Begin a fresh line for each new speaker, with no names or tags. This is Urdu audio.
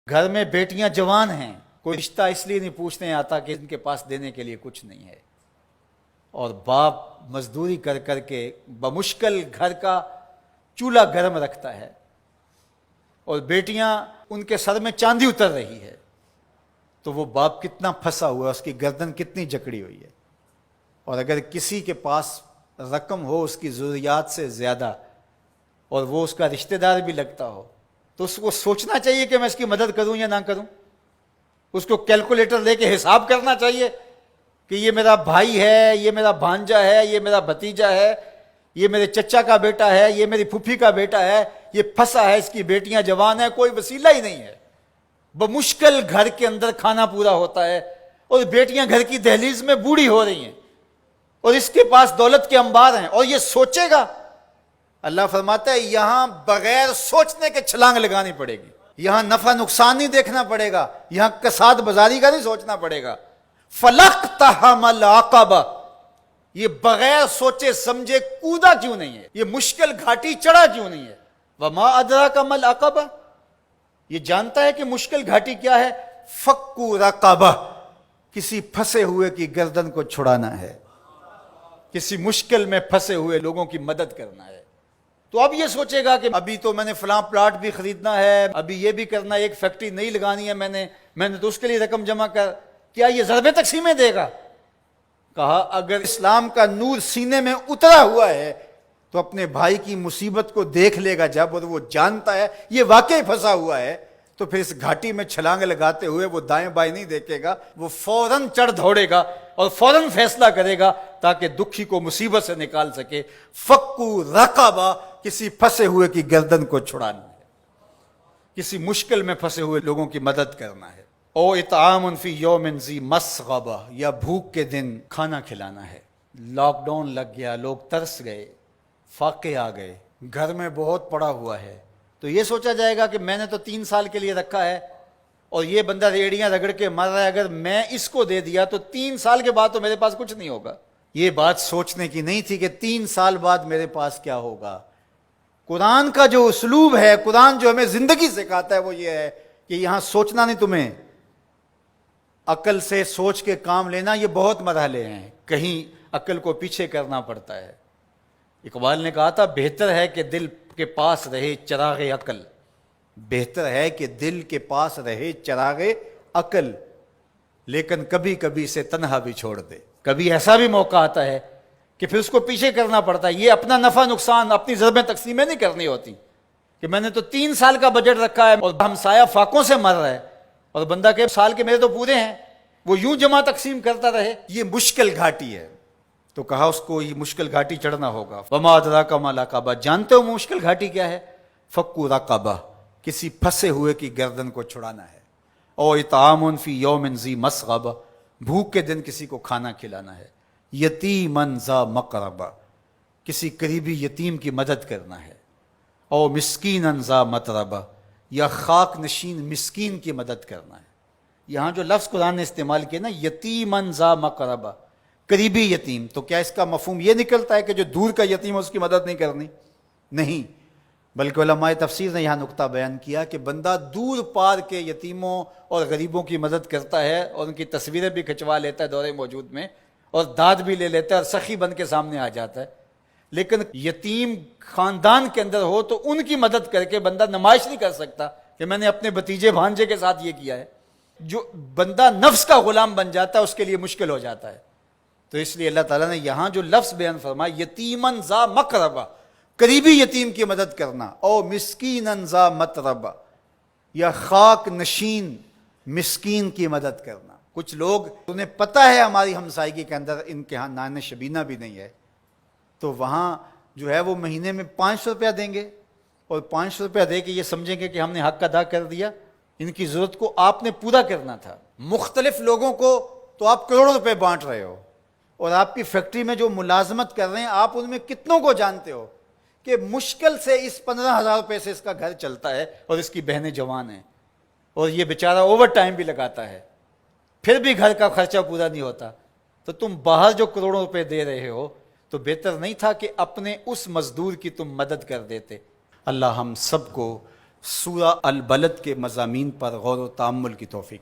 گھر میں بیٹیاں جوان ہیں، کوئی رشتہ اس لیے نہیں پوچھنے آتا کہ ان کے پاس دینے کے لیے کچھ نہیں ہے، اور باپ مزدوری کر کر کے بمشکل گھر کا چولہا گرم رکھتا ہے، اور بیٹیاں ان کے سر میں چاندی اتر رہی ہے، تو وہ باپ کتنا پھنسا ہوا ہے، اس کی گردن کتنی جکڑی ہوئی ہے۔ اور اگر کسی کے پاس رقم ہو اس کی ضروریات سے زیادہ اور وہ اس کا رشتہ دار بھی لگتا ہو، تو اس کو سوچنا چاہیے کہ میں اس کی مدد کروں یا نہ کروں۔ اس کو کیلکولیٹر لے کے حساب کرنا چاہیے کہ یہ میرا بھائی ہے، یہ میرا بھانجا ہے، یہ میرا بھتیجا ہے، یہ میرے چچا کا بیٹا ہے، یہ میری پھوپھی کا بیٹا ہے، یہ پھنسا ہے، اس کی بیٹیاں جوان ہیں، کوئی وسیلہ ہی نہیں ہے، بمشکل گھر کے اندر کھانا پورا ہوتا ہے، اور بیٹیاں گھر کی دہلیز میں بوڑھی ہو رہی ہیں، اور اس کے پاس دولت کے انبار ہیں، اور یہ سوچے گا۔ اللہ فرماتا ہے یہاں بغیر سوچنے کے چھلانگ لگانی پڑے گی، یہاں نفع نقصان نہیں دیکھنا پڑے گا، یہاں کساد بازاری کا نہیں سوچنا پڑے گا۔ فَلَقْتَحَمَ الْعَقَبَةَ، یہ بغیر سوچے سمجھے کودا کیوں نہیں ہے، یہ مشکل گھاٹی چڑھا کیوں نہیں ہے۔ وَمَا أَدْرَاكَ مَا الْعَقَبَةُ، یہ جانتا ہے کہ مشکل گھاٹی کیا ہے۔ فَكُّ رَقَبَةٍ، کسی پھنسے ہوئے کی گردن کو چھڑانا ہے، کسی مشکل میں پھنسے ہوئے لوگوں کی مدد کرنا ہے۔ تو اب یہ سوچے گا کہ ابھی تو میں نے فلاں پلاٹ بھی خریدنا ہے، ابھی یہ بھی کرنا ہے، ایک فیکٹری نہیں لگانی ہے میں نے تو اس کے لیے رقم جمع کر، کیا یہ ضرب تقسیمیں دے گا؟ کہا اگر اسلام کا نور سینے میں اترا ہوا ہے تو اپنے بھائی کی مصیبت کو دیکھ لے گا جب، اور وہ جانتا ہے یہ واقعی پھنسا ہوا ہے، تو پھر اس گھاٹی میں چھلانگ لگاتے ہوئے وہ دائیں بائیں نہیں دیکھے گا، وہ فوراً چڑھ دوڑے گا اور فوراً فیصلہ کرے گا تاکہ دکھی کو مصیبت سے نکال سکے۔ فَكُّ رَقَبَةٍ، کسی پھنسے ہوئے کی گردن کو چھڑانا ہے، کسی مشکل میں پھنسے ہوئے لوگوں کی مدد کرنا ہے۔ او اطعام فی یوم ذی مسغبہ، یا بھوک کے دن کھانا کھلانا ہے۔ لاک ڈاؤن لگ گیا، لوگ ترس گئے، فاقے آ گئے، گھر میں بہت پڑا ہوا ہے، تو یہ سوچا جائے گا کہ میں نے تو 3 سال کے لیے رکھا ہے اور یہ بندہ ریڑیاں رگڑ کے مر رہا ہے، اگر میں اس کو دے دیا تو 3 سال کے بعد تو میرے پاس کچھ نہیں ہوگا۔ یہ بات سوچنے کی نہیں تھی کہ 3 سال بعد میرے پاس کیا ہوگا۔ قرآن کا جو اسلوب ہے، قرآن جو ہمیں زندگی سکھاتا ہے وہ یہ ہے کہ یہاں سوچنا نہیں، تمہیں عقل سے سوچ کے کام لینا، یہ بہت مرحلے ہیں، کہیں عقل کو پیچھے کرنا پڑتا ہے۔ اقبال نے کہا تھا بہتر ہے کہ دل کے پاس رہے چراغ عقل، بہتر ہے کہ دل کے پاس رہے چراغ عقل، لیکن کبھی کبھی سے تنہا بھی چھوڑ دے۔ کبھی ایسا بھی موقع آتا ہے کہ پھر اس کو پیچھے کرنا پڑتا ہے۔ یہ اپنا نفع نقصان، اپنی ضربیں تقسیمیں نہیں کرنی ہوتی کہ میں نے تو 3 سال کا بجٹ رکھا ہے اور ہمسایہ فاقوں سے مر رہا ہے اور بندہ کے سال کے میرے تو پورے ہیں، وہ یوں جمع تقسیم کرتا رہے۔ یہ مشکل گھاٹی ہے، تو کہا اس کو یہ مشکل گھاٹی چڑھنا ہوگا۔ وما ادراک ما العقبہ، جانتے ہو مشکل گھاٹی کیا ہے؟ فک رقبہ، کسی پھنسے ہوئے کی گردن کو چھڑانا ہے۔ او اطعام فی یوم ذی مسغبہ، بھوک کے دن کسی کو کھانا کھلانا ہے۔ یتیما ذا مقربہ، کسی قریبی یتیم کی مدد کرنا ہے۔ او مسکینا ذا متربہ، یا خاک نشین مسکین کی مدد کرنا ہے۔ یہاں جو لفظ قرآن نے استعمال کیا نا، یتیما ذا مقربہ، قریبی یتیم، تو کیا اس کا مفہوم یہ نکلتا ہے کہ جو دور کا یتیم ہے اس کی مدد نہیں کرنی؟ نہیں، بلکہ علماء تفسیر نے یہاں نقطہ بیان کیا کہ بندہ دور پار کے یتیموں اور غریبوں کی مدد کرتا ہے اور ان کی تصویریں بھی کھنچوا لیتا ہے دور موجود میں، اور داد بھی لے لیتا ہے اور سخی بن کے سامنے آ جاتا ہے، لیکن یتیم خاندان کے اندر ہو تو ان کی مدد کر کے بندہ نمائش نہیں کر سکتا کہ میں نے اپنے بھتیجے بھانجے کے ساتھ یہ کیا ہے۔ جو بندہ نفس کا غلام بن جاتا ہے اس کے لیے مشکل ہو جاتا ہے۔ تو اس لیے اللہ تعالیٰ نے یہاں جو لفظ بیان فرمایا یتیمن ذا مقربہ، قریبی یتیم کی مدد کرنا، او مسکینن ذا متربہ، یا خاک نشین مسکین کی مدد کرنا۔ کچھ لوگ انہیں پتہ ہے ہماری ہمسائیگی کے اندر ان کے ہاں نان شبینہ بھی نہیں ہے، تو وہاں جو ہے وہ مہینے میں 500 روپیہ دیں گے، اور 500 روپیہ دے کے یہ سمجھیں گے کہ ہم نے حق ادا کر دیا۔ ان کی ضرورت کو آپ نے پورا کرنا تھا۔ مختلف لوگوں کو تو آپ کروڑوں روپے بانٹ رہے ہو، اور آپ کی فیکٹری میں جو ملازمت کر رہے ہیں آپ ان میں کتنوں کو جانتے ہو کہ مشکل سے اس 15,000 روپے سے اس کا گھر چلتا ہے، اور اس کی بہنیں جوان ہیں، اور یہ بیچارہ اوور ٹائم بھی لگاتا ہے، پھر بھی گھر کا خرچہ پورا نہیں ہوتا، تو تم باہر جو کروڑوں روپے دے رہے ہو تو بہتر نہیں تھا کہ اپنے اس مزدور کی تم مدد کر دیتے؟ اللہ ہم سب کو سورہ البلد کے مضامین پر غور و تأمل کی توفیق